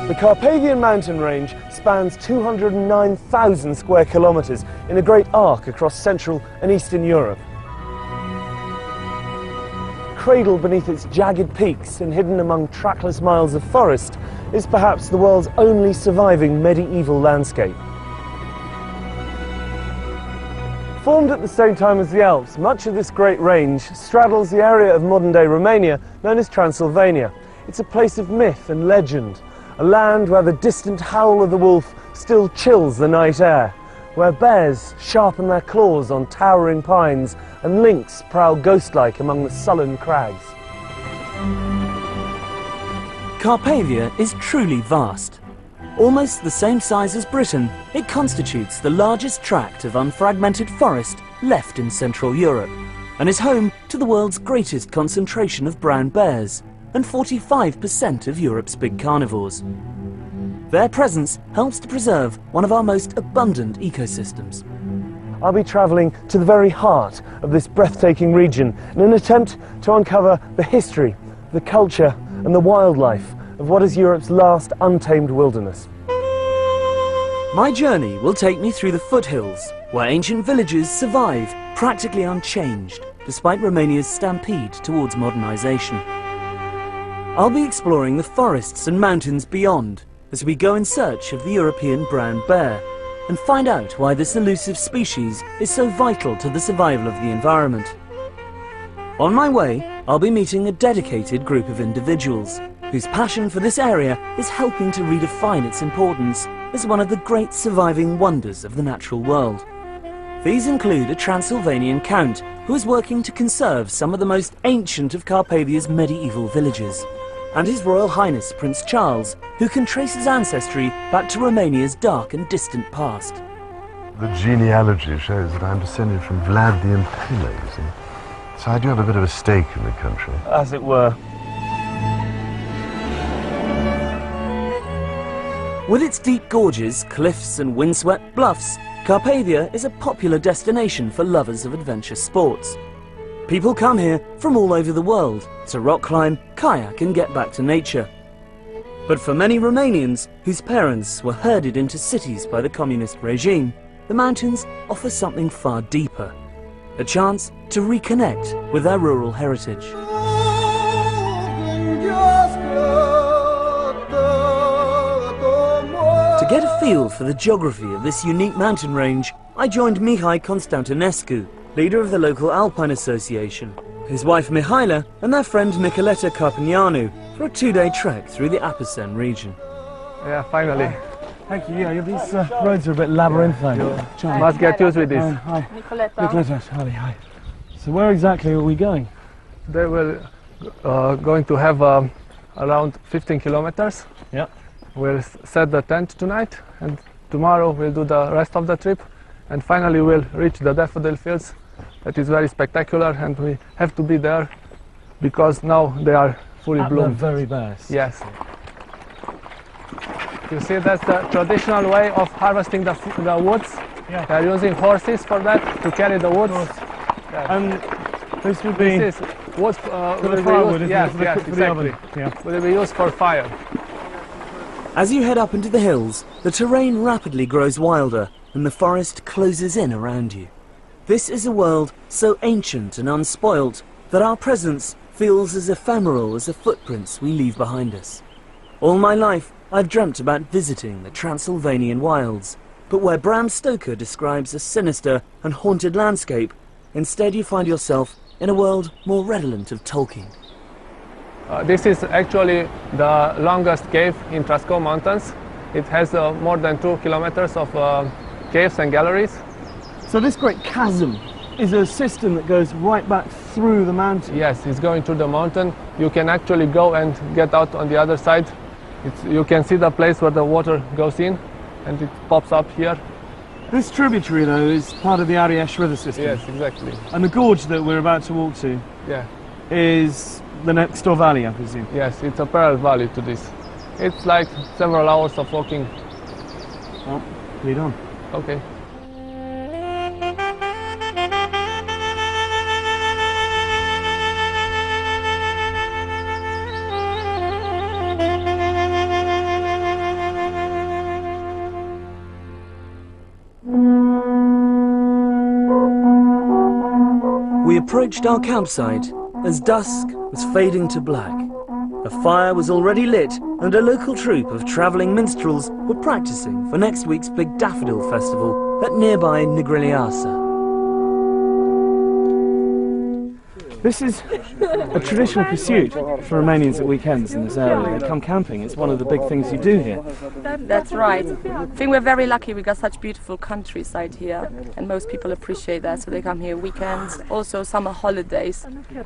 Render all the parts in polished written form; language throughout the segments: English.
The Carpathian mountain range spans 209,000 square kilometres in a great arc across Central and Eastern Europe. Cradled beneath its jagged peaks and hidden among trackless miles of forest is perhaps the world's only surviving medieval landscape. Formed at the same time as the Alps, much of this great range straddles the area of modern-day Romania known as Transylvania. It's a place of myth and legend, a land where the distant howl of the wolf still chills the night air, where bears sharpen their claws on towering pines and lynx prowl ghost-like among the sullen crags. Carpathia is truly vast. Almost the same size as Britain, it constitutes the largest tract of unfragmented forest left in Central Europe, and is home to the world's greatest concentration of brown bears, and 45% of Europe's big carnivores. Their presence helps to preserve one of our most abundant ecosystems. I'll be travelling to the very heart of this breathtaking region in an attempt to uncover the history, the culture and the wildlife of what is Europe's last untamed wilderness. My journey will take me through the foothills, where ancient villages survive practically unchanged, despite Romania's stampede towards modernisation. I'll be exploring the forests and mountains beyond as we go in search of the European brown bear and find out why this elusive species is so vital to the survival of the environment. On my way, I'll be meeting a dedicated group of individuals whose passion for this area is helping to redefine its importance as one of the great surviving wonders of the natural world. These include a Transylvanian count who is working to conserve some of the most ancient of Carpathia's medieval villages, and His Royal Highness Prince Charles, who can trace his ancestry back to Romania's dark and distant past. The genealogy shows that I'm descended from Vlad the Impaler, you see. So I do have a bit of a stake in the country. As it were. With its deep gorges, cliffs and windswept bluffs, Carpathia is a popular destination for lovers of adventure sports. People come here from all over the world to rock climb, kayak and get back to nature. But for many Romanians whose parents were herded into cities by the communist regime, the mountains offer something far deeper, a chance to reconnect with their rural heritage. To get a feel for the geography of this unique mountain range, I joined Mihai Constantinescu, leader of the local Alpine Association, his wife Mihaela and their friend Nicoleta Carpignanu for a two-day trek through the Apuseni region. Yeah, finally. Thank you. Yeah, these roads are a bit labyrinthine. You must get used with this. Hi. Nicoleta. Hi. So where exactly are we going? They will going to have around 15 kilometers. Yeah. We'll set the tent tonight, and tomorrow we'll do the rest of the trip, and finally we'll reach the daffodil fields. That is very spectacular, and we have to be there because now they are fully bloomed. Their very best. Yes. You see, that's the traditional way of harvesting the woods. Yeah. They're using horses for that, to carry the woods. Yeah. And this would be... This is wood will be firewood, used, isn't it? yes, For the exactly. oven. Yeah. Will be used for fire. As you head up into the hills, the terrain rapidly grows wilder and the forest closes in around you. This is a world so ancient and unspoilt that our presence feels as ephemeral as the footprints we leave behind us. All my life, I've dreamt about visiting the Transylvanian wilds, but where Bram Stoker describes a sinister and haunted landscape, instead you find yourself in a world more redolent of Tolkien. This is actually the longest cave in Trascou Mountains. It has more than 2 kilometers of caves and galleries. So this great chasm is a system that goes right back through the mountain? Yes, it's going through the mountain. You can actually go and get out on the other side. You can see the place where the water goes in, and it pops up here. This tributary, though, is part of the Ariash river system. Yes, exactly. And the gorge that we're about to walk to is the next door valley, I presume? Yes, it's a parallel valley to this. It's like several hours of walking. Well, lead on. Okay. We approached our campsite as dusk was fading to black. A fire was already lit and a local troupe of travelling minstrels were practising for next week's big daffodil festival at nearby Nigrilliasa. This is a traditional pursuit for Romanians at weekends in this area. They come camping. It's one of the big things you do here. That's right. I think we're very lucky. We got such beautiful countryside here, and most people appreciate that, so they come here weekends. Also summer holidays.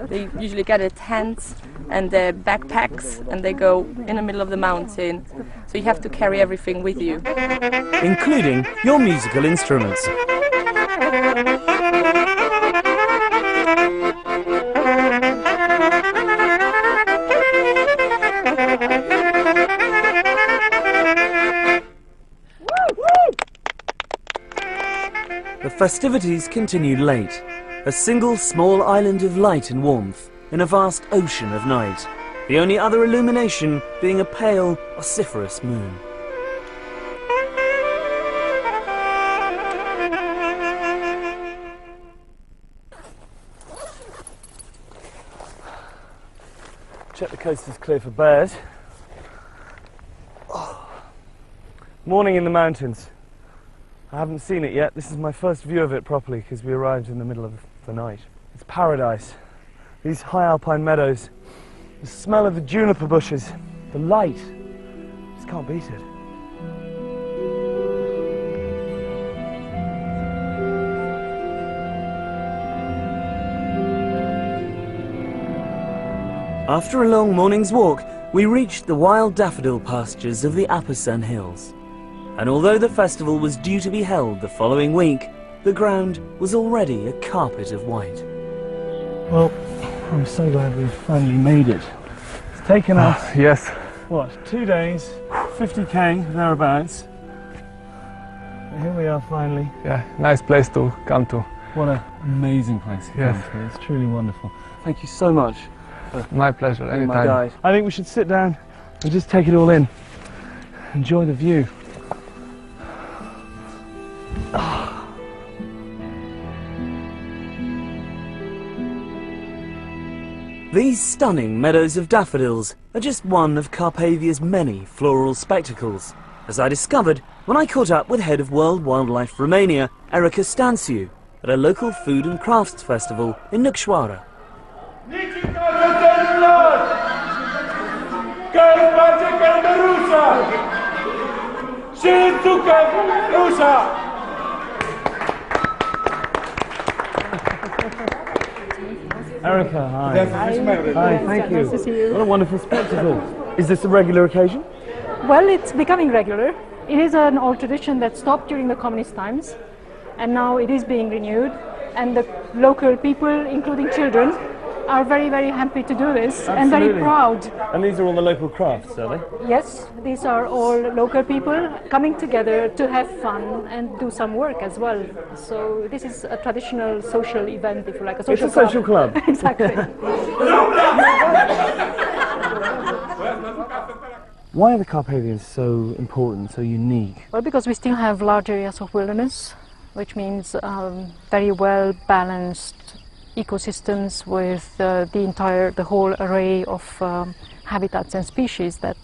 They usually get a tent and their backpacks, and they go in the middle of the mountain. So you have to carry everything with you, including your musical instruments. The festivities continued late, a single small island of light and warmth in a vast ocean of night, the only other illumination being a pale, vociferous moon. Check the coast is clear for bears. Oh. Morning in the mountains. I haven't seen it yet. This is my first view of it properly because we arrived in the middle of the night. It's paradise. These high alpine meadows, the smell of the juniper bushes, the light. Just can't beat it. After a long morning's walk, we reached the wild daffodil pastures of the Apasan Hills. And although the festival was due to be held the following week, the ground was already a carpet of white. Well, I'm so glad we've finally made it. It's taken us, Yes. what, 2 days, 50k, thereabouts. And here we are finally. Yeah, nice place to come to. What an amazing place to Yes. come to. It's truly wonderful. Thank you so much. My pleasure, Being my anytime. guide. I think we should sit down and just take it all in. Enjoy the view. These stunning meadows of daffodils are just one of Carpathia's many floral spectacles, as I discovered when I caught up with head of World Wildlife Romania, Erica Stanciu, at a local food and crafts festival in Năcșoara. Erica, hi. Hi, thank you. Nice to see you. What a wonderful spectacle. Is this a regular occasion? Well, it's becoming regular. It is an old tradition that stopped during the communist times, and now it is being renewed. And the local people, including children, are very, very happy to do this. Absolutely. And very proud. And these are all the local crafts, are they? Yes, these are all local people coming together to have fun and do some work as well. So this is a traditional social event, if you like, a social It's a social club. Exactly. Why are the Carpathians so important, so unique? Well, because we still have large areas of wilderness, which means very well balanced ecosystems with the whole array of habitats and species that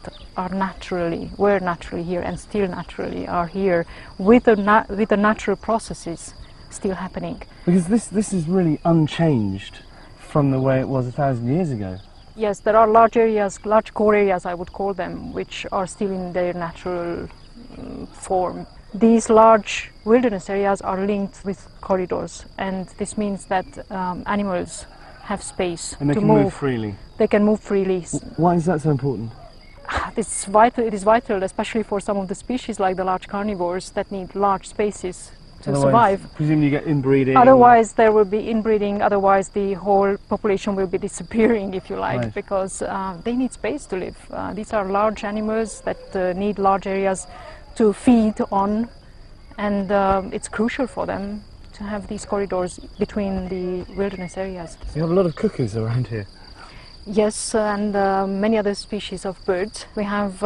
were naturally here and still naturally are here, with the natural processes still happening. Because this is really unchanged from the way it was 1,000 years ago. Yes, there are large areas, large core areas I would call them, which are still in their natural form. These large wilderness areas are linked with corridors, and this means that animals have space And they to can move freely. They can move freely. Why is that so important? It's vital. It is vital, especially for some of the species like the large carnivores that need large spaces to Otherwise, survive. presumably you get inbreeding. Otherwise, there will be inbreeding. Otherwise, the whole population will be disappearing, if you like, Right. because they need space to live. These are large animals that need large areas to feed on, and it's crucial for them to have these corridors between the wilderness areas. So you have a lot of cuckoos around here. Yes, and many other species of birds. We have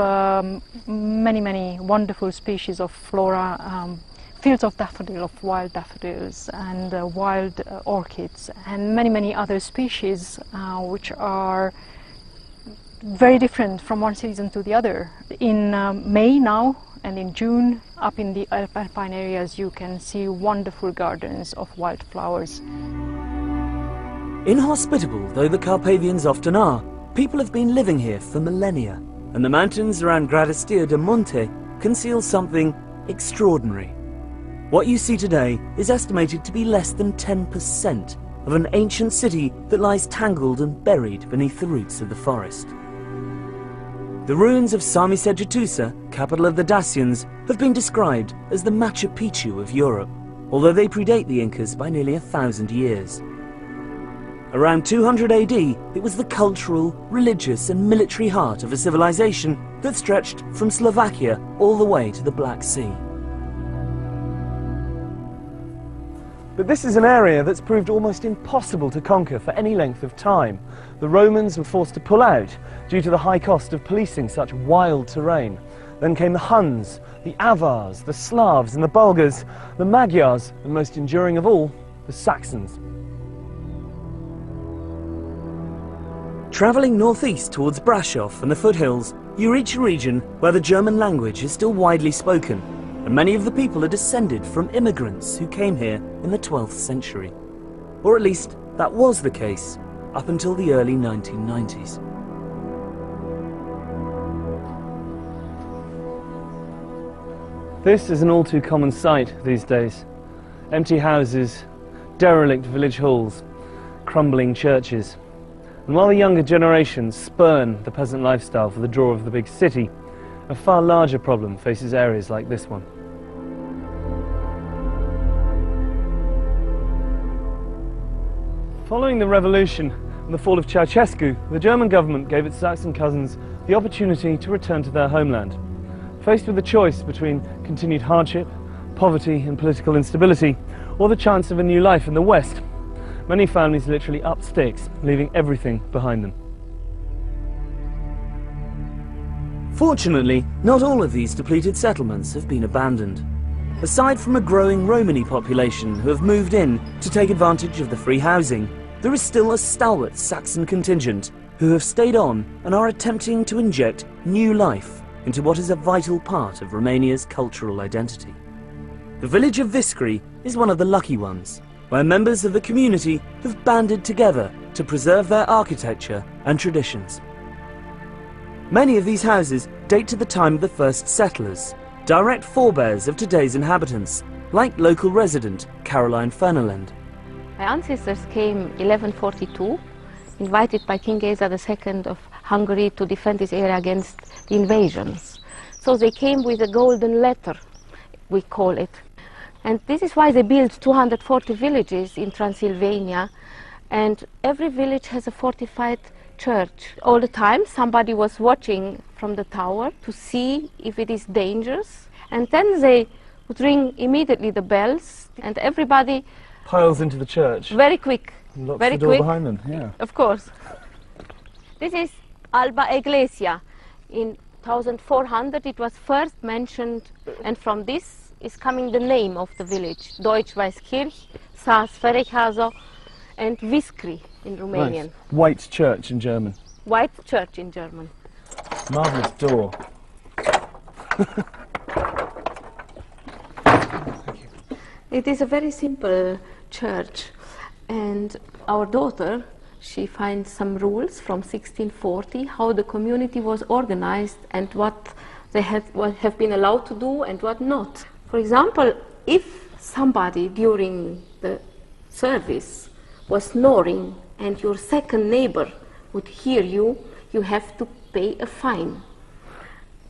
many wonderful species of flora, fields of daffodil, of wild daffodils and wild orchids and many other species which are very different from one season to the other. In May now and in June, up in the alpine areas, you can see wonderful gardens of wildflowers. Inhospitable though the Carpathians often are, people have been living here for millennia, and the mountains around Gradastier-de-Monte conceal something extraordinary. What you see today is estimated to be less than 10% of an ancient city that lies tangled and buried beneath the roots of the forest. The ruins of Sarmisegetusa, capital of the Dacians, have been described as the Machu Picchu of Europe, although they predate the Incas by nearly 1,000 years. Around 200 AD, it was the cultural, religious and military heart of a civilization that stretched from Slovakia all the way to the Black Sea. But this is an area that's proved almost impossible to conquer for any length of time. The Romans were forced to pull out due to the high cost of policing such wild terrain. Then came the Huns, the Avars, the Slavs and the Bulgars, the Magyars, and most enduring of all, the Saxons. Travelling northeast towards Brasov and the foothills, you reach a region where the German language is still widely spoken, and many of the people are descended from immigrants who came here in the 12th century. Or at least that was the case up until the early 1990s. This is an all too common sight these days. Empty houses, derelict village halls, crumbling churches. And while the younger generations spurn the peasant lifestyle for the draw of the big city, a far larger problem faces areas like this one. Following the revolution and the fall of Ceausescu, the German government gave its Saxon cousins the opportunity to return to their homeland. Faced with the choice between continued hardship, poverty and political instability, or the chance of a new life in the West, many families literally upped sticks, leaving everything behind them. Fortunately, not all of these depleted settlements have been abandoned. Aside from a growing Romani population who have moved in to take advantage of the free housing, there is still a stalwart Saxon contingent who have stayed on and are attempting to inject new life into what is a vital part of Romania's cultural identity. The village of Viscri is one of the lucky ones, where members of the community have banded together to preserve their architecture and traditions. Many of these houses date to the time of the first settlers, direct forebears of today's inhabitants, like local resident Caroline Fernelend. My ancestors came 1142, invited by King Géza II of Hungary to defend this area against the invasions. So they came with a golden letter, we call it. And this is why they built 240 villages in Transylvania, and every village has a fortified church. All the time somebody was watching from the tower to see if it is dangerous, and then they would ring immediately the bells, and everybody Piles into the church. very quick, Locks very the door quick. behind them, yeah. Of course. This is Alba Iglesia. In 1400 it was first mentioned, and from this is coming the name of the village, Deutsch-Weißkirch, Saas-Ferechhazo, and Viscri in Romanian. Nice. White church in German. White church in German. Marvellous door. It is a very simple church, and our daughter, she finds some rules from 1640, how the community was organized and what they have been allowed to do and what not. For example, if somebody during the service was snoring and your second neighbor would hear you, you have to pay a fine.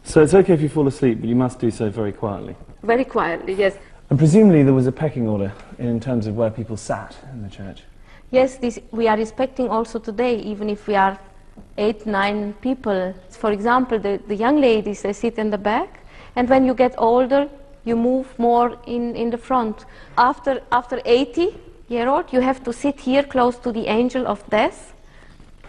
So it's okay if you fall asleep, but you must do so very quietly. Very quietly, yes. And presumably there was a pecking order in terms of where people sat in the church. Yes, this we are respecting also today, even if we are 8, 9 people. For example, the young ladies, they sit in the back, and when you get older, you move more in the front. After 80-year-old, you have to sit here close to the angel of death.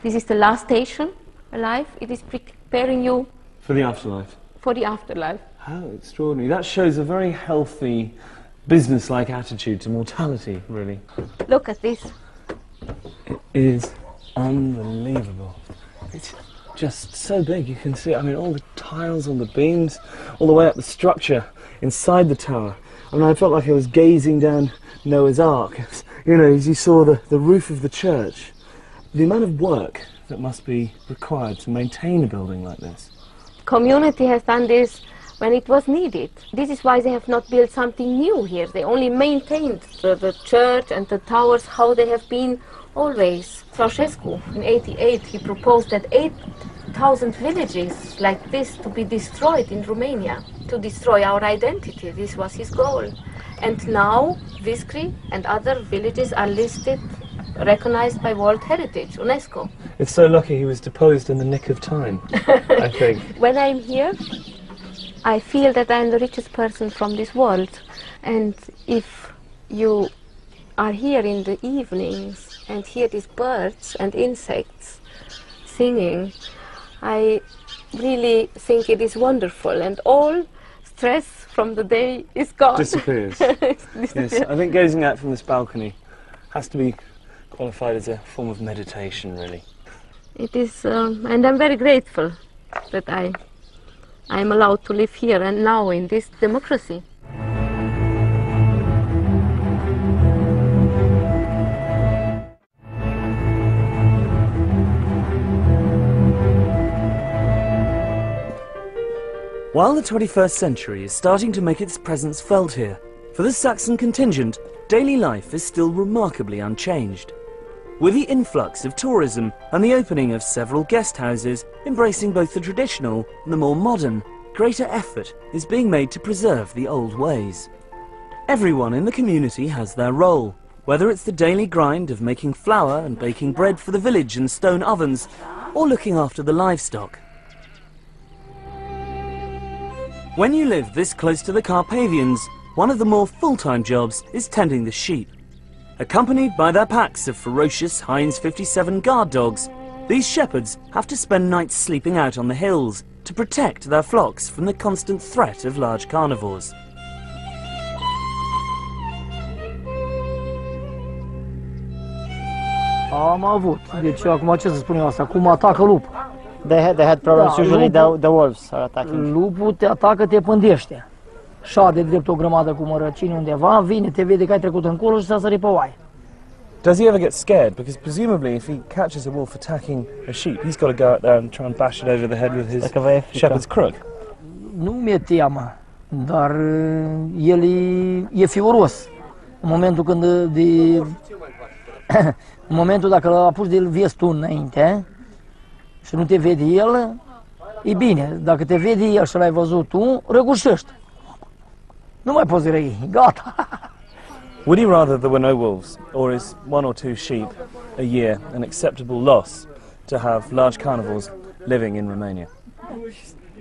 This is the last station alive. It is preparing you For the afterlife. for the afterlife. How extraordinary. That shows a very healthy business-like attitude to mortality, really. Look at this. It is unbelievable. It's just so big, you can see, I mean, all the tiles on the beams, all the way up the structure inside the tower. I mean, I felt like I was gazing down Noah's Ark, you know, as you saw the roof of the church. The amount of work that must be required to maintain a building like this. Community has done this when it was needed. This is why they have not built something new here. They only maintained the church and the towers how they have been always. Ceausescu, in '88, he proposed that 8,000 villages like this to be destroyed in Romania, to destroy our identity. This was his goal. And now Viscri and other villages are listed, recognized by World Heritage, UNESCO. It's so lucky he was deposed in the nick of time, I think. When I'm here, I feel that I'm the richest person from this world. And if you are here in the evenings and hear these birds and insects singing, I really think it is wonderful, and all stress from the day is gone. Disappears. Yes, I think gazing out from this balcony has to be qualified as a form of meditation, really. It is, and I'm very grateful that I'm allowed to live here and now in this democracy. While the 21st century is starting to make its presence felt here, for the Saxon contingent, daily life is still remarkably unchanged. With the influx of tourism and the opening of several guest houses, embracing both the traditional and the more modern, greater effort is being made to preserve the old ways. Everyone in the community has their role, whether it's the daily grind of making flour and baking bread for the village in stone ovens, or looking after the livestock. When you live this close to the Carpathians, one of the more full-time jobs is tending the sheep. Accompanied by their packs of ferocious Heinz 57 guard dogs, these shepherds have to spend nights sleeping out on the hills to protect their flocks from the constant threat of large carnivores. Am avut. Deci acum ce să spun eu asta? Cum atacă lupul? They had problems usually the wolves are attacking. Lupul te atacă, te pândește. Șade drept o grămadă cu mărăcini undeva, vine, te vede că ai trecut încolo și s-a sărit pe oaie. Does he ever get scared? Because presumably if he catches a wolf attacking a sheep, he's got to go out there and try and bash it over the head with his shepherd's crook. Nu mi-e teamă, dar el e fioros. În momentul când în momentul dacă l-a pus de-l vezi tu înainte și nu te vede el, e bine. Dacă te vede el și l-ai văzut tu, răgușești. Nu mai poți răi, gata. Would he rather there were no wolves, or is 1 or 2 sheep a year an acceptable loss to have large carnivores living in Romania?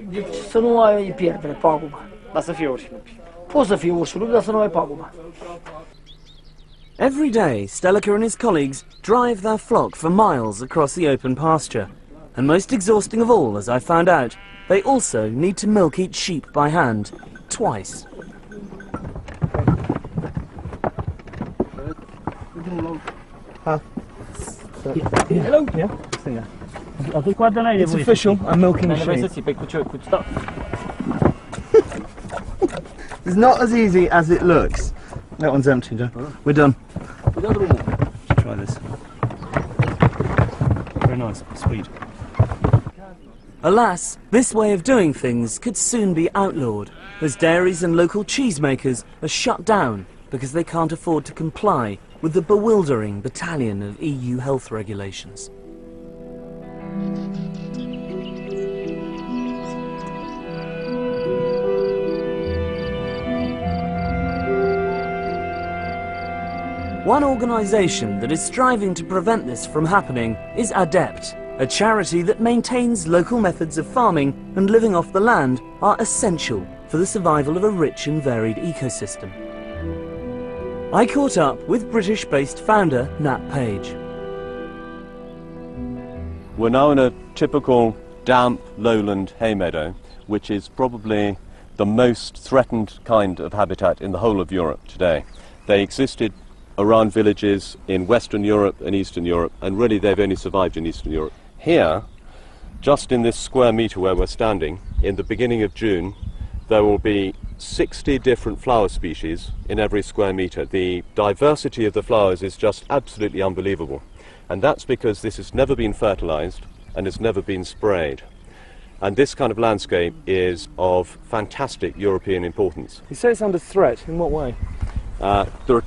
Deci să nu ai pierdere, pagubă. Dar să fie urși lupi. Poți să fie urși lupi, dar să nu ai pagubă. Every day, Stelaka and his colleagues drive their flock for miles across the open pasture. And most exhausting of all, as I found out, they also need to milk each sheep by hand, twice. Hello? Yeah? It's official, I'm milking sheep. It's not as easy as it looks. That one's empty, Joe. We're done. Let's try this. Very nice, sweet. Alas, this way of doing things could soon be outlawed, as dairies and local cheesemakers are shut down because they can't afford to comply with the bewildering battalion of EU health regulations. One organisation that is striving to prevent this from happening is ADEPT, a charity that maintains local methods of farming and living off the land are essential for the survival of a rich and varied ecosystem. I caught up with British-based founder Nat Page. We're now in a typical damp lowland hay meadow, which is probably the most threatened kind of habitat in the whole of Europe today. They existed around villages in Western Europe and Eastern Europe, and really they've only survived in Eastern Europe. Here, just in this square metre where we're standing, in the beginning of June, there will be 60 different flower species in every square metre. The diversity of the flowers is just absolutely unbelievable. And that's because this has never been fertilised and has never been sprayed. And this kind of landscape is of fantastic European importance. You say it's under threat. In what way? There are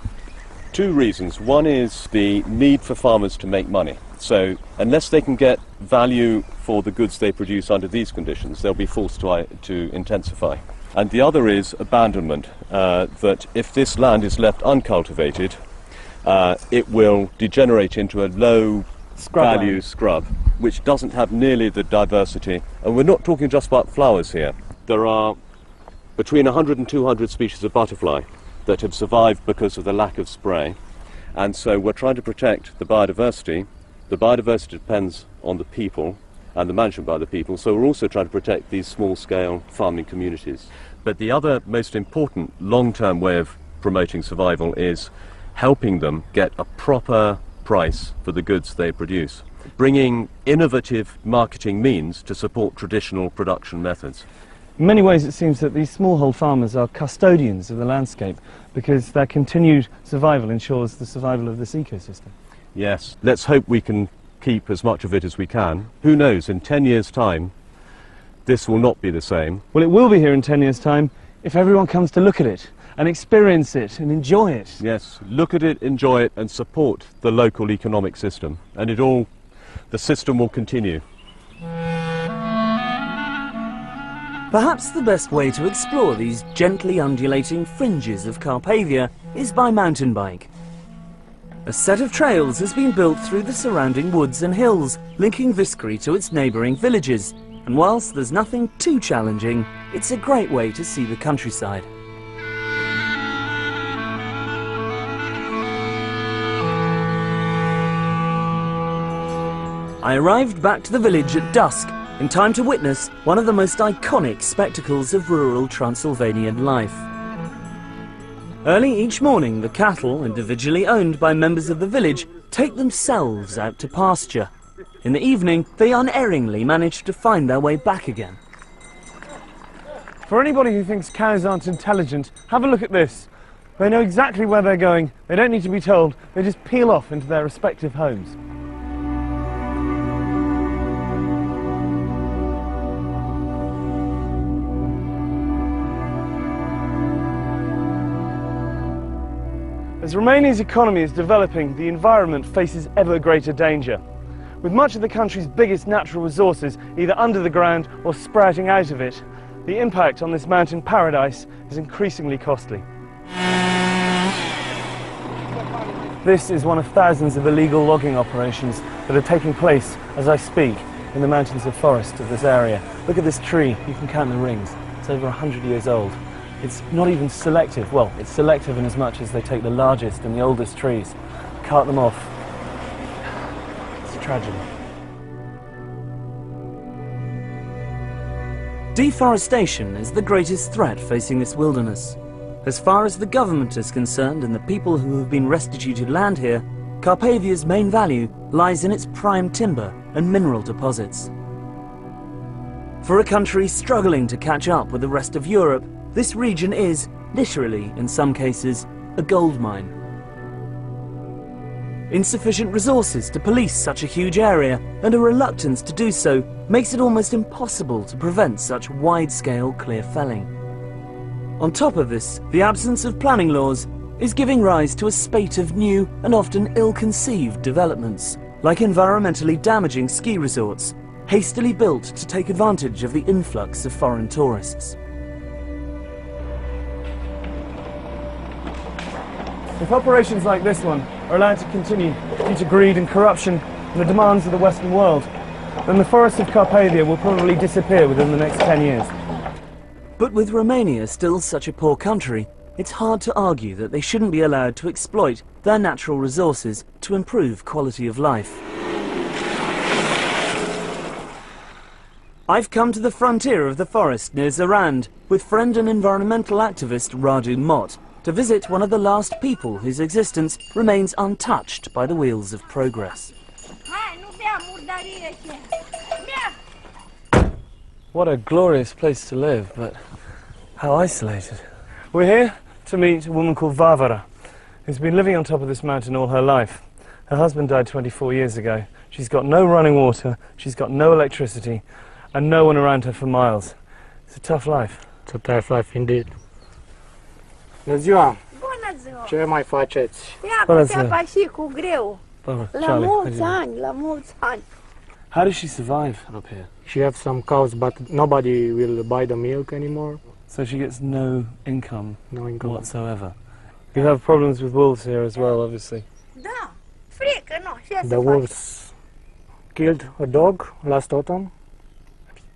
two reasons. One is the need for farmers to make money. So unless they can get value for the goods they produce under these conditions, they'll be forced to intensify. And the other is abandonment, that if this land is left uncultivated, it will degenerate into a low-value scrub, which doesn't have nearly the diversity. And we're not talking just about flowers here. There are between 100 and 200 species of butterfly that have survived because of the lack of spray. And so we're trying to protect the biodiversity. The biodiversity depends on the people and the management by the people, so we're also trying to protect these small-scale farming communities. But the other most important long-term way of promoting survival is helping them get a proper price for the goods they produce, bringing innovative marketing means to support traditional production methods. In many ways it seems that these smallhold farmers are custodians of the landscape because their continued survival ensures the survival of this ecosystem. Yes, let's hope we can keep as much of it as we can. Who knows, in 10 years' time this will not be the same. Well, it will be here in 10 years' time if everyone comes to look at it and experience it and enjoy it. Yes, look at it, enjoy it and support the local economic system, and the system will continue. Perhaps the best way to explore these gently undulating fringes of Carpathia is by mountain bike. A set of trails has been built through the surrounding woods and hills, linking Viskri to its neighbouring villages, and whilst there's nothing too challenging, it's a great way to see the countryside. I arrived back to the village at dusk, in time to witness one of the most iconic spectacles of rural Transylvanian life. Early each morning, the cattle, individually owned by members of the village, take themselves out to pasture. In the evening, they unerringly manage to find their way back again. For anybody who thinks cows aren't intelligent, have a look at this. They know exactly where they're going, they don't need to be told, they just peel off into their respective homes. As Romania's economy is developing, the environment faces ever greater danger. With much of the country's biggest natural resources either under the ground or sprouting out of it, the impact on this mountain paradise is increasingly costly. This is one of thousands of illegal logging operations that are taking place as I speak in the mountains of forest of this area. Look at this tree, you can count the rings. It's over 100 years old. It's not even selective. Well, it's selective in as much as they take the largest and the oldest trees, cart them off. It's a tragedy. Deforestation is the greatest threat facing this wilderness. As far as the government is concerned and the people who have been restituted land here, Carpathia's main value lies in its prime timber and mineral deposits. For a country struggling to catch up with the rest of Europe, this region is, literally in some cases, a gold mine. Insufficient resources to police such a huge area and a reluctance to do so makes it almost impossible to prevent such wide-scale clear felling. On top of this, the absence of planning laws is giving rise to a spate of new and often ill-conceived developments, like environmentally damaging ski resorts, hastily built to take advantage of the influx of foreign tourists. If operations like this one are allowed to continue due to greed and corruption and the demands of the Western world, then the forests of Carpathia will probably disappear within the next 10 years. But with Romania still such a poor country, it's hard to argue that they shouldn't be allowed to exploit their natural resources to improve quality of life. I've come to the frontier of the forest near Zarand with friend and environmental activist Radu Mott to visit one of the last people whose existence remains untouched by the wheels of progress. What a glorious place to live, but how isolated. We're here to meet a woman called Varvara, who's been living on top of this mountain all her life. Her husband died 24 years ago. She's got no running water, she's got no electricity, and no one around her for miles. It's a tough life. It's a tough life indeed. Bună ziua! Bună ziua! Ce mai faceți? Ia cu țeapa și cu greu. La mulți ani, la mulți ani. How does she survive up here? She has some cows, but nobody will buy the milk anymore. So she gets no income, No income whatsoever. You have problems with wolves here as well, obviously. Da, frică, nu, ce să The faci? wolves killed a dog last autumn.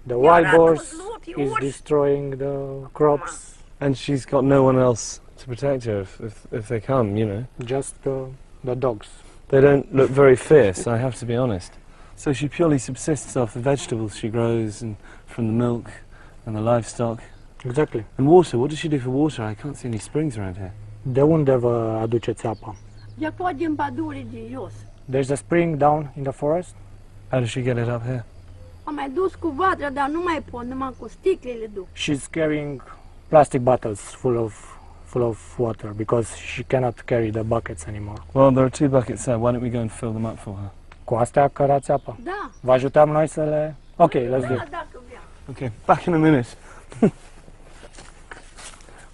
The wild boars is destroying the crops. And she's got no one else to protect her if they come, you know. Just the dogs. They don't look very fierce, I have to be honest. So she purely subsists off the vegetables she grows and from the milk and the livestock. Exactly. And water, what does she do for water? I can't see any springs around here. De unde vă aduceți apa? De tot din pădure de jos. There's a spring down in the forest. How does she get it up here? Am mai dus cu vatra, dar nu mai pot, numai cu sticlele duc. She's carrying plastic bottles full of water because she cannot carry the buckets anymore. Well, there are 2 buckets there. Why don't we go and fill them up for her? Cu astea cărați apa. Da. Vă ajutăm noi să le... Ok, let's do it. Da, dacă vrea. Okay, back in a minute.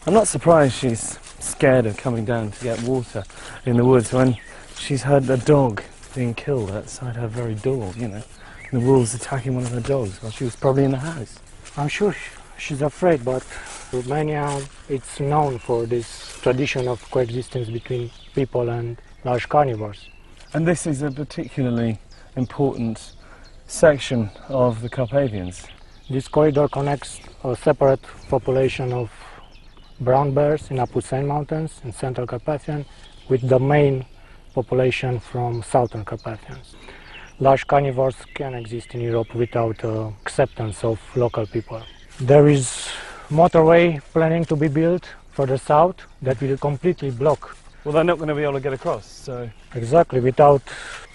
I'm not surprised she's scared of coming down to get water in the woods when she's heard a dog being killed outside her very door, you know. The wolves attacking one of her dogs while she was probably in the house. I'm sure she's afraid, but Romania, it's known for this tradition of coexistence between people and large carnivores. And this is a particularly important section of the Carpathians. This corridor connects a separate population of brown bears in Apuseni Mountains in Central Carpathian with the main population from Southern Carpathians. Large carnivores can exist in Europe without acceptance of local people. There is motorway planning to be built further south that will completely block. Well, they're not going to be able to get across, so... Exactly, without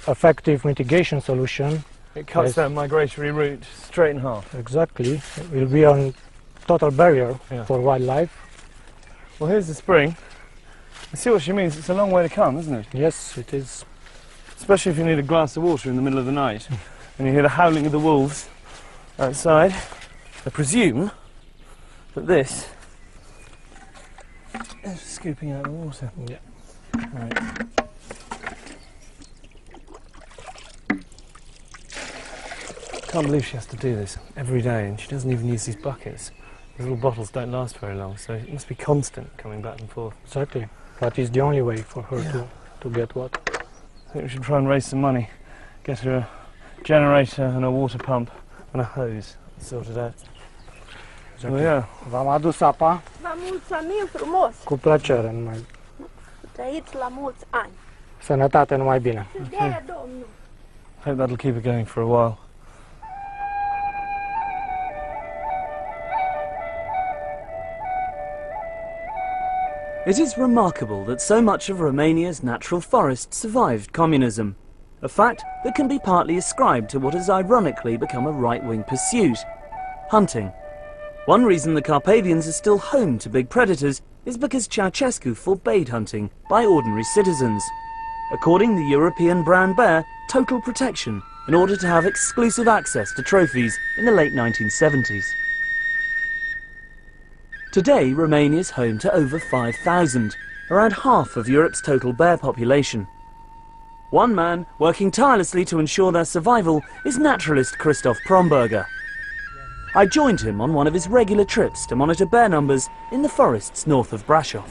effective mitigation solution. It cuts their migratory route straight in half. Exactly, it will be a total barrier for wildlife. Well, here's the spring. I see what she means. It's a long way to come, isn't it? Yes, it is. Especially if you need a glass of water in the middle of the night and you hear the howling of the wolves outside. I presume that this is scooping out the water. Yeah. Right. Can't believe she has to do this every day, and she doesn't even use these buckets. These little bottles don't last very long, so it must be constant coming back and forth. Exactly. But it's the only way for her to get water. I think we should try and raise some money, get her a generator and a water pump and a hose sorted out. Exactly. Well, yeah. V-am adus apa. Vă mulțumim frumos. Cu plăcere, numai. Trăiți la mulți ani. Sănătate, numai bine. De Domnul. I hope that'll keep her going for a while. It is remarkable that so much of Romania's natural forest survived communism, a fact that can be partly ascribed to what has ironically become a right-wing pursuit: hunting. One reason the Carpathians are still home to big predators is because Ceausescu forbade hunting by ordinary citizens, according the European brown bear total protection in order to have exclusive access to trophies in the late 1970s. Today, Romania is home to over 5,000, around half of Europe's total bear population. One man working tirelessly to ensure their survival is naturalist Christoph Promberger. I joined him on one of his regular trips to monitor bear numbers in the forests north of Brașov.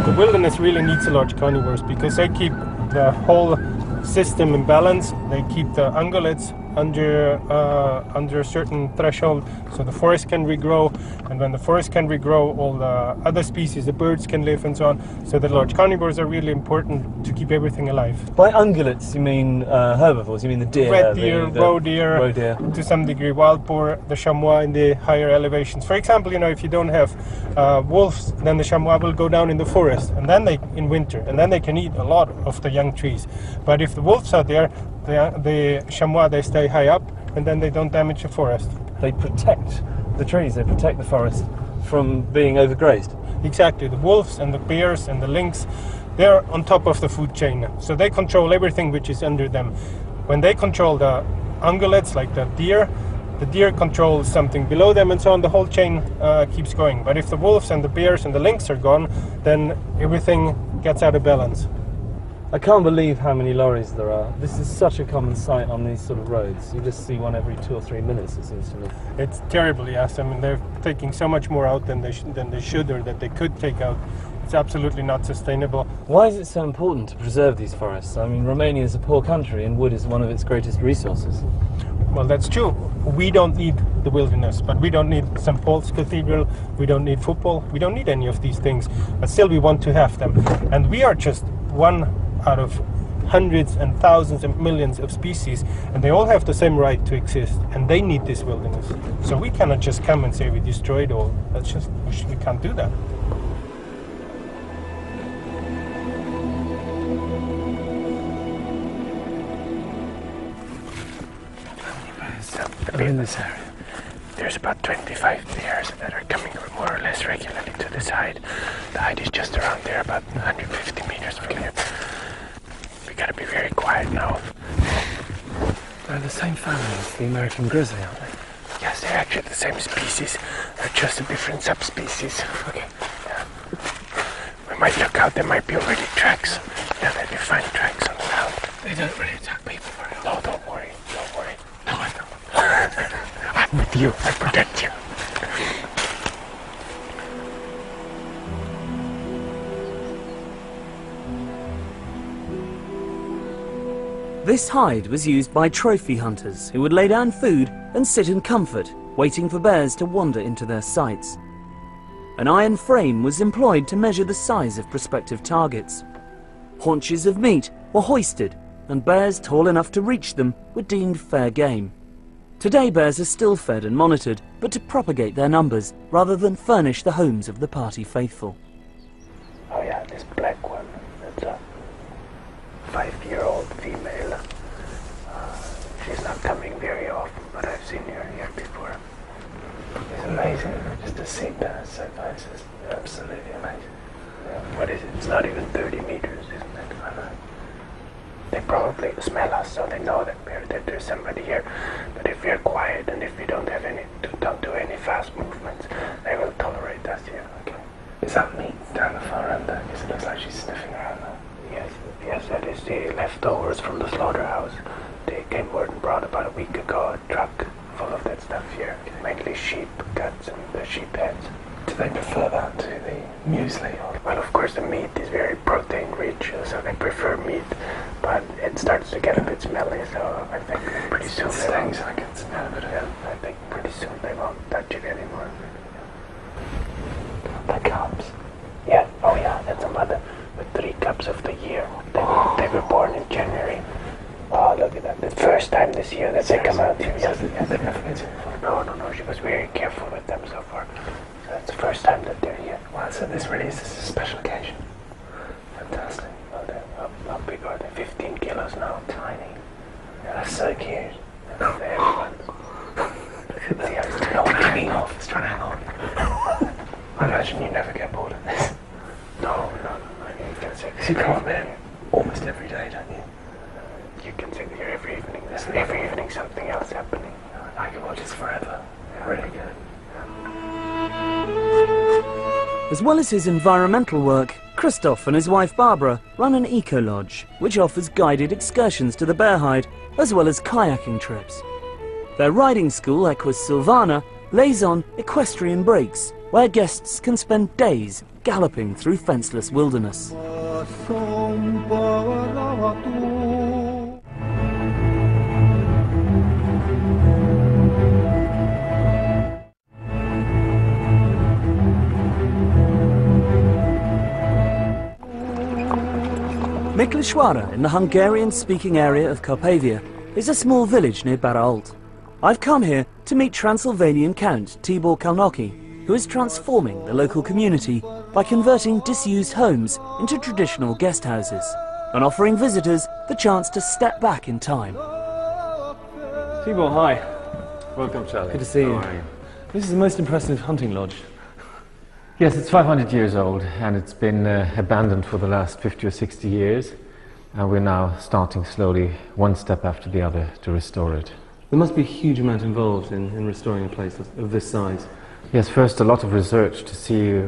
The wilderness really needs large carnivores because they keep the whole system in balance. They keep the ungulates under a certain threshold, so the forest can regrow, and when the forest can regrow, all the other species, the birds can live and so on. So the large carnivores are really important to keep everything alive. By ungulates, you mean herbivores? You mean the deer? Red deer, roe deer, to some degree wild boar, the chamois in the higher elevations. For example, you know, if you don't have wolves, then the chamois will go down in the forest, and then they in winter, and then they can eat a lot of the young trees. But if the wolves are there, the chamois, they stay high up, and then they don't damage the forest. They protect the trees, they protect the forest from being overgrazed. Exactly. The wolves and the bears and the lynx, they're on top of the food chain, so they control everything which is under them. When they control the ungulates, like the deer controls something below them, and so on. The whole chain keeps going. But if the wolves and the bears and the lynx are gone, then everything gets out of balance. I can't believe how many lorries there are. This is such a common sight on these sort of roads. You just see one every 2 or 3 minutes, it seems to me. It's terrible, yes. I mean, they're taking so much more out than they should, or that they could take out. It's absolutely not sustainable. Why is it so important to preserve these forests? I mean, Romania is a poor country, and wood is one of its greatest resources. Well, that's true. We don't need the wilderness, but we don't need St. Paul's Cathedral, we don't need football, we don't need any of these things, but still we want to have them. And we are just one out of hundreds and thousands and millions of species, and they all have the same right to exist, and they need this wilderness. So we cannot just come and say we destroy it all. That's just, we can't do that. In this area, there's about 25 bears that are coming more or less regularly to this height. The height is just around there, about 150 meters clear. We gotta be very quiet now. They're the same family as the American grizzly, aren't they? Yes, they're actually the same species. They're just a different subspecies. Okay. Yeah. We might look out, there might be already tracks. Yeah, there'll be fine tracks on the ground. They don't really attack people very often. No, don't worry, don't worry. No, I don't. I'm with you, I protect you. This hide was used by trophy hunters who would lay down food and sit in comfort, waiting for bears to wander into their sights. An iron frame was employed to measure the size of prospective targets. Haunches of meat were hoisted, and bears tall enough to reach them were deemed fair game. Today bears are still fed and monitored, but to propagate their numbers rather than furnish the homes of the party faithful. Oh yeah, this black one, that's a 5-year-old female. She's not coming very often, but I've seen her here before. It's amazing just to see bears so close. It's absolutely amazing. Yeah. What is it? It's not even 30 meters, isn't it? I know. They probably smell us, so they know that there's somebody here. But if we're quiet and if we don't do any fast movements, they will tolerate us here. Okay. Is that meat down the far end there? Because it looks like she's sniffing around there. Yes, that is the leftovers from the slaughterhouse. They came word and brought about a week ago a truck full of that stuff here. Okay. Mainly sheep guts and the sheep heads. Do they prefer that to the muesli? Well, of course the meat is very protein rich, so they prefer meat, but it starts to get a bit smelly, so I think pretty soon they won't. I can smell a bit of it. I think pretty soon they won't touch it anymore. The cubs. Yeah, oh yeah, that's a mother with 3 cubs of the year. They were born in January. Oh, look at that. The first time this year that they come out here. Yes, they've never been here before. No, she was very careful with them so far. So that's the first time that they're here. Wow, so this is a special occasion. Fantastic. Oh, how big are they? 15 kilos now. Tiny. Yeah, that's so cute. That's the heavy ones. See how it's hanging off. It's trying to hang on. I imagine you never get bored of this. No. You come up here almost every day, don't you? You can sit here every evening. There's every evening something else happening. I can watch this forever. Yeah, really good. As well as his environmental work, Christoph and his wife Barbara run an eco-lodge, which offers guided excursions to the bear hide, as well as kayaking trips. Their riding school, Equus Silvana, lays on equestrian breaks, where guests can spend days galloping through fenceless wilderness. Miklișoara, in the Hungarian-speaking area of Carpathia, is a small village near Barault. I've come here to meet Transylvanian Count Tibor Kalnoki, who is transforming the local community by converting disused homes into traditional guest houses and offering visitors the chance to step back in time. Tibor, hi. Welcome, Charlie. Good to see you. How are you? This is the most impressive hunting lodge. Yes, it's 500 years old and it's been abandoned for the last 50 or 60 years, and we're now starting slowly, one step after the other, to restore it. There must be a huge amount involved in restoring a place of this size. Yes, first a lot of research to see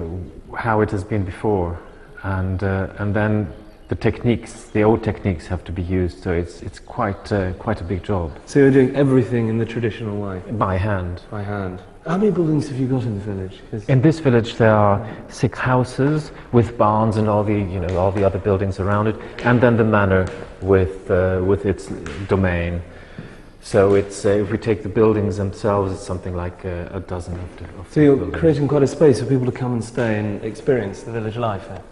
how it has been before, and then the techniques, the old techniques, have to be used. So it's quite a big job. So you're doing everything in the traditional way? By hand. By hand. How many buildings have you got in the village? In this village there are 6 houses with barns and all the other buildings around it, and then the manor with its domain. So it's if we take the buildings themselves, it's something like a dozen of So you're buildings. creating quite a space for people to come and stay and experience the village life here.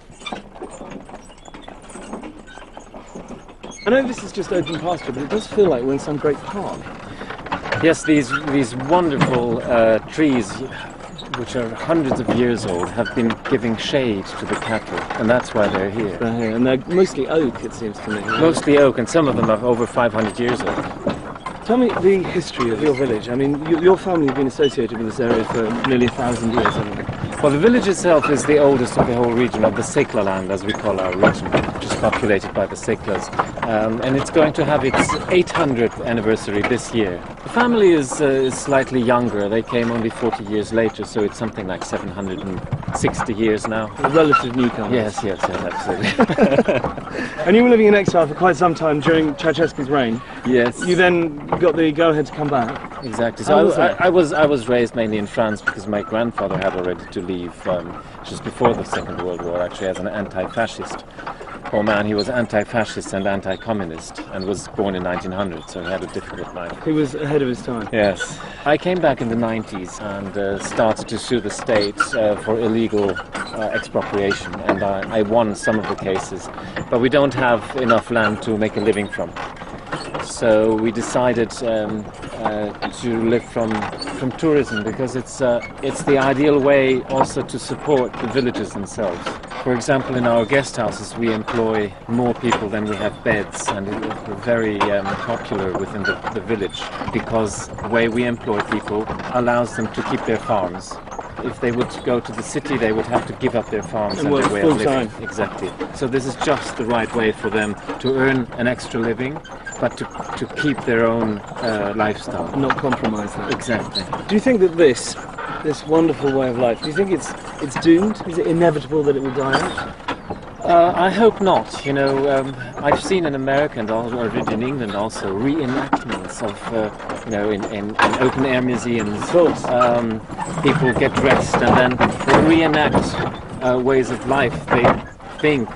I know this is just open pasture, but it does feel like we're in some great park. Yes, these wonderful trees, which are hundreds of years old, have been giving shade to the cattle, and that's why they're here. They're here, and they're mostly oak, it seems to me. Mostly oak, and some of them are over 500 years old. Tell me the history of your village. I mean, your family have been associated with this area for nearly 1,000 years, haven't they? Well, the village itself is the oldest of the whole region, of the Sekla land, as we call our region, which is populated by the Seklas. And it's going to have its 800th anniversary this year. The family is slightly younger. They came only 40 years later, so it's something like 760 years now. A relative newcomer. Yes, absolutely. And you were living in exile for quite some time during Ceausescu's reign. Yes. You then got the go-ahead to come back. Exactly. So I was raised mainly in France because my grandfather had already to leave just before the Second World War, actually, as an anti-fascist. Poor man, he was anti-fascist and anti-communist and was born in 1900, so he had a difficult life. He was ahead of his time. Yes. I came back in the 90s and started to sue the state for illegal expropriation, and I won some of the cases, but we don't have enough land to make a living from. So we decided to live from tourism, because it's the ideal way also to support the villages themselves. For example, in our guest houses we employ more people than we have beds, and we're very popular within the village, because the way we employ people allows them to keep their farms. If they would go to the city, they would have to give up their farms and their way of living. Exactly. So this is just the right way for them to earn an extra living, but to keep their own lifestyle. And not compromise that. Exactly. Do you think that this wonderful way of life, do you think it's doomed? Is it inevitable that it will die out? I hope not. You know, I've seen in America and in England also reenactments of, in open-air museums. People get dressed and then reenact ways of life they think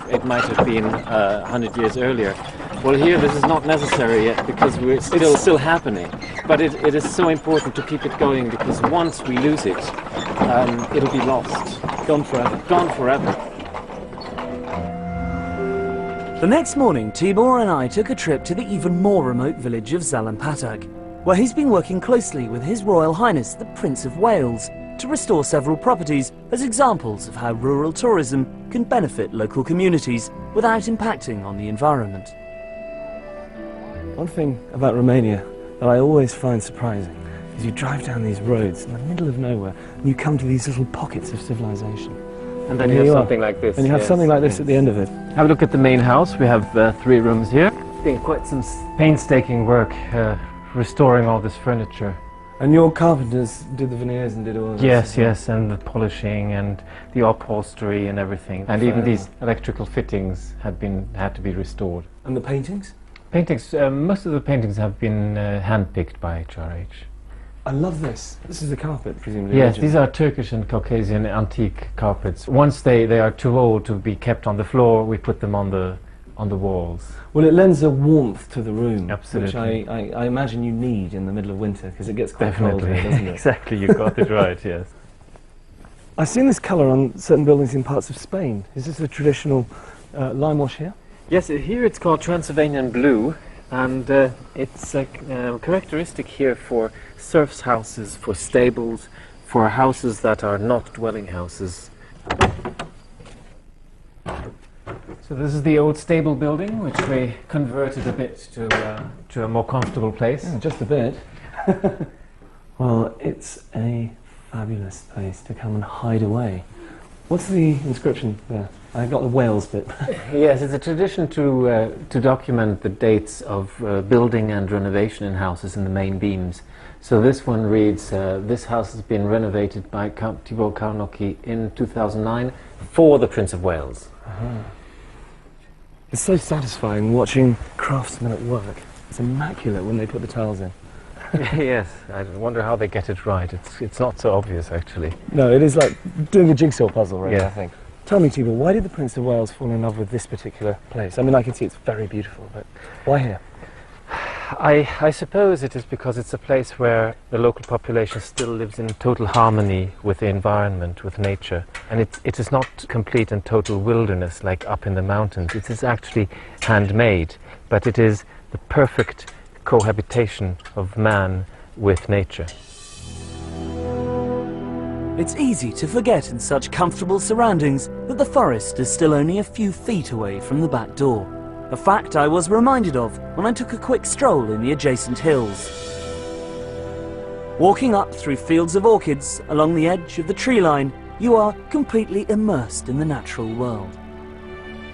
it might have been 100 years earlier. Well, here this is not necessary yet, because it's still happening. But it is so important to keep it going, because once we lose it, it'll be lost. Gone forever. Gone forever. The next morning, Tibor and I took a trip to the even more remote village of Zalampatag, where he's been working closely with His Royal Highness the Prince of Wales to restore several properties as examples of how rural tourism can benefit local communities without impacting on the environment. One thing about Romania that I always find surprising is you drive down these roads in the middle of nowhere and you come to these little pockets of civilization. And then you have something like this. And you have something like this at the end of it. Have a look at the main house. We have 3 rooms here. Been quite some painstaking work restoring all this furniture. And your carpenters did the veneers and did all of this? Yes, and the polishing and the upholstery and everything. And even these electrical fittings had to be restored. And the paintings? Paintings, most of the paintings have been hand-picked by HRH. I love this. This is the carpet, presumably. Yes, these are Turkish and Caucasian antique carpets. Once they are too old to be kept on the floor, we put them on the walls. Well, it lends a warmth to the room. Absolutely. Which I imagine you need in the middle of winter, because it gets quite cold here, doesn't it? Exactly, you got it right, yes. I've seen this colour on certain buildings in parts of Spain. Is this a traditional lime wash here? Yes, here it's called Transylvanian blue, and it's a characteristic here for serfs' houses, for stables, for houses that are not dwelling houses. So this is the old stable building, which we converted a bit to a more comfortable place. Yeah, just a bit. Well, it's a fabulous place to come and hide away. What's the inscription there? I got the Wales bit. Yes, it's a tradition to document the dates of building and renovation in houses in the main beams. So this one reads, this house has been renovated by Count Thibaut Karnocki in 2009 for the Prince of Wales. It's so satisfying watching craftsmen at work. It's immaculate when they put the tiles in. Yes, I wonder how they get it right. It's not so obvious, actually. No, it is like doing a jigsaw puzzle, really, Yeah. I think. Tell me, Thibaut, why did the Prince of Wales fall in love with this particular place? I mean, I can see it's very beautiful, but why here? I suppose it is because it's a place where the local population still lives in total harmony with the environment, with nature. And it is not complete and total wilderness like up in the mountains. It is actually handmade, but it is the perfect cohabitation of man with nature. It's easy to forget in such comfortable surroundings that the forest is still only a few feet away from the back door. A fact I was reminded of when I took a quick stroll in the adjacent hills. Walking up through fields of orchids along the edge of the tree line, you are completely immersed in the natural world.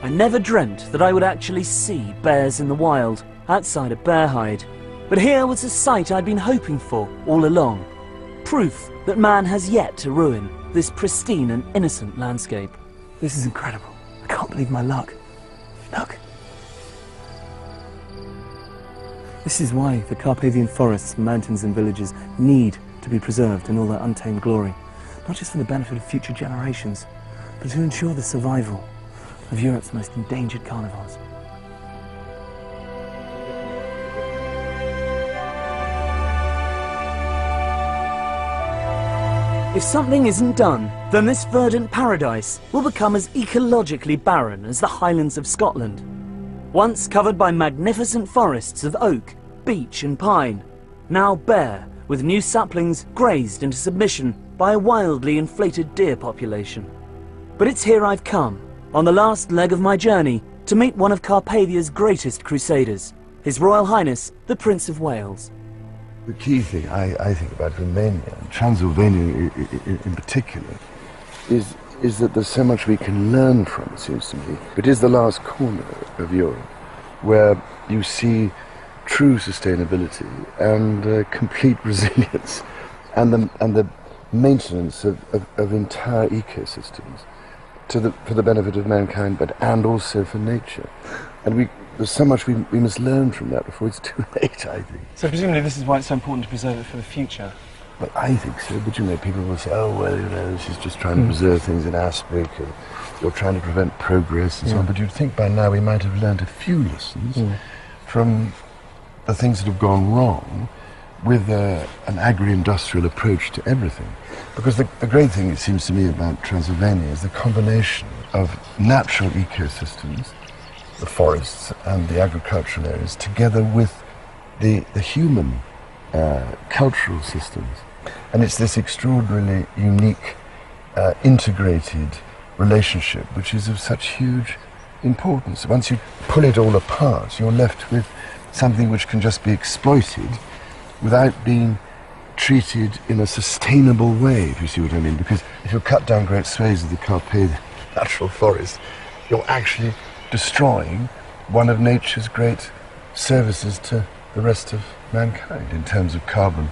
I never dreamt that I would actually see bears in the wild outside a bear hide, but here was a sight I'd been hoping for all along. Proof that man has yet to ruin this pristine and innocent landscape. This is incredible. I can't believe my luck. Look. This is why the Carpathian forests, mountains and villages need to be preserved in all their untamed glory. Not just for the benefit of future generations, but to ensure the survival of Europe's most endangered carnivores. If something isn't done, then this verdant paradise will become as ecologically barren as the Highlands of Scotland. Once covered by magnificent forests of oak, beech and pine, now bare, with new saplings grazed into submission by a wildly inflated deer population. But it's here I've come, on the last leg of my journey, to meet one of Carpathia's greatest crusaders, His Royal Highness, the Prince of Wales. The key thing I think about Romania, and Transylvania in particular, is that there's so much we can learn from, it seems to me. It is the last corner of Europe where you see true sustainability and complete resilience and the maintenance of entire ecosystems for the benefit of mankind, and also for nature. And there's so much we must learn from that before it's too late, I think. So presumably this is why it's so important to preserve it for the future. Well, I think so, but people will say, oh, well, she's just trying to preserve things in aspic, and you're trying to prevent progress and so on. But you'd think by now we might have learned a few lessons from the things that have gone wrong with an agri-industrial approach to everything. Because the great thing, it seems to me, about Transylvania is the combination of natural ecosystems, the forests and the agricultural areas, together with the human cultural systems. And it's this extraordinarily unique, integrated relationship which is of such huge importance. Once you pull it all apart, you're left with something which can just be exploited without being treated in a sustainable way, if you see what I mean. Because if you cut down great swathes of the Carpathian natural forest, you're actually destroying one of nature's great services to the rest of mankind in terms of carbon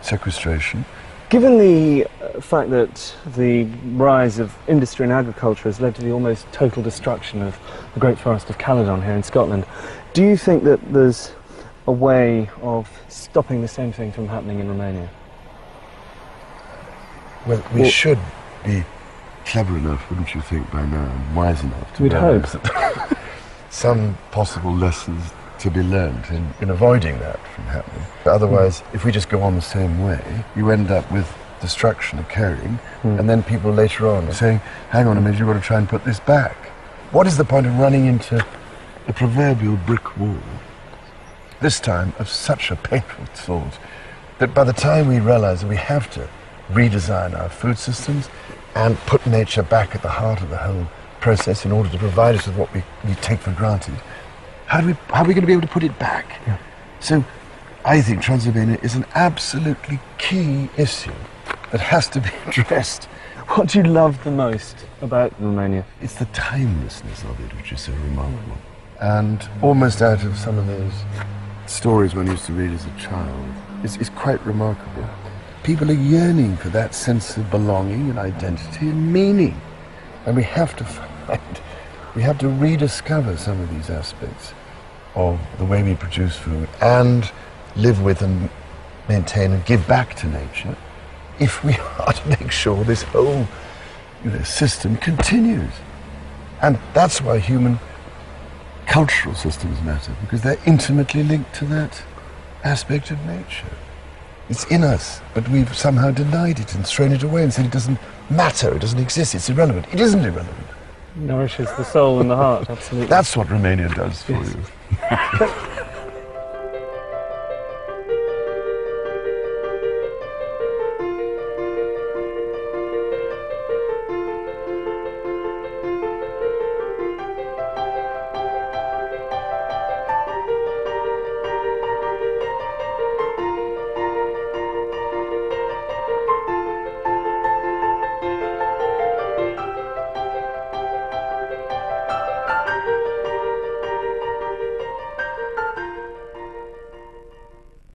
sequestration. Given the fact that the rise of industry and agriculture has led to the almost total destruction of the Great Forest of Caledon here in Scotland, do you think that there's a way of stopping the same thing from happening in Romania? Well, we should be clever enough, wouldn't you think, by now, and wise enough to realize some possible lessons to be learned in avoiding that from happening. Otherwise, if we just go on the same way, you end up with destruction occurring, and then people later on saying, hang on a minute, you've got to try and put this back. What is the point of running into a proverbial brick wall, this time of such a painful sort, that by the time we realize that we have to redesign our food systems and put nature back at the heart of the whole process in order to provide us with what we take for granted, how are we going to be able to put it back? Yeah. So I think Transylvania is an absolutely key issue that has to be addressed. What do you love the most about Romania? It's the timelessness of it, which is so remarkable. And almost out of some of those stories one used to read as a child, it's quite remarkable. People are yearning for that sense of belonging and identity and meaning. And we have to rediscover some of these aspects of the way we produce food and live with and maintain and give back to nature if we are to make sure this whole system continues. And that's why human cultural systems matter, because they're intimately linked to that aspect of nature. It's in us, but we've somehow denied it and thrown it away and said it doesn't matter, it doesn't exist, it's irrelevant. It isn't irrelevant. Nourishes the soul and the heart, absolutely. That's what Romania does for you.